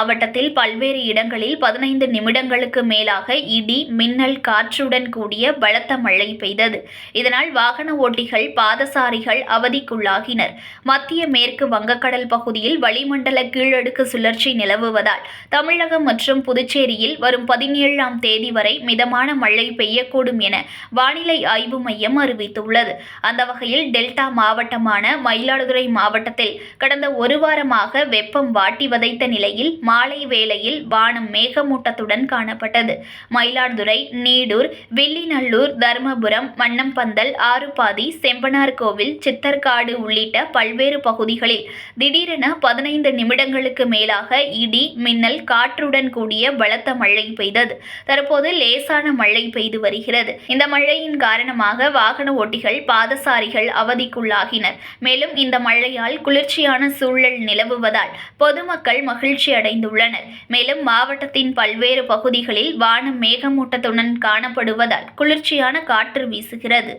மாவட்டத்தில் பல்வேறு இடங்களில் 15 நிமிடங்களுக்கு மேலாக இடி, மின்னல், காற்றுடன் கூடிய பலத்த மழை பெய்தது. இதனால் வாகன ஓட்டிகள், பாதசாரிகள் அவதிக்குள்ளாகினர். மத்திய மேற்கு வங்கக்கடல் பகுதியில் வளிமண்டல கீழடுக்கு சுழற்சி நிலவுவதால் தமிழகம் மற்றும் புதுச்சேரியில் வரும் 17ஆம் தேதி வரை மிதமான மழை பெய்யக்கூடும் என வானிலை ஆய்வு மையம் அறிவித்துள்ளது. அந்த வகையில் டெல்டா மாவட்டமான மயிலாடுதுறை மாவட்டத்தில் கடந்த ஒரு வாரமாக வெப்பம் வாட்டி வதைத்த நிலையில் மாலை வேளையில் வானம் மேகமூட்டத்துடன் காணப்பட்டது. மயிலாடுதுறை, நீடூர், வில்லிநல்லூர், தருமபுரம், மன்னம்பந்தல், ஆறுபாதி, செம்பனார்கோவில், சித்தர்காடு உள்ளிட்ட பல்வேறு பகுதிகளில் திடீரென 15 நிமிடங்களுக்கு மேலாக இடி, மின்னல், காற்றுடன் கூடிய பலத்த மழை பெய்தது. தற்போது லேசான மழை பெய்து வருகிறது. இந்த மழையின் காரணமாக வாகன ஓட்டிகள், பாதசாரிகள் அவதிக்குள்ளாகினர். மேலும் இந்த மழையால் குளிர்ச்சியான சூழல் நிலவுவதால் பொதுமக்கள் மகிழ்ச்சி அடைந்துள்ளனர். மேலும் மாவட்டத்தின் பல்வேறு பகுதிகளில் வானம் மேகமூட்டத்துடன் காணப்படுவதால் குளிர்ச்சியான காற்று வீசுகிறது.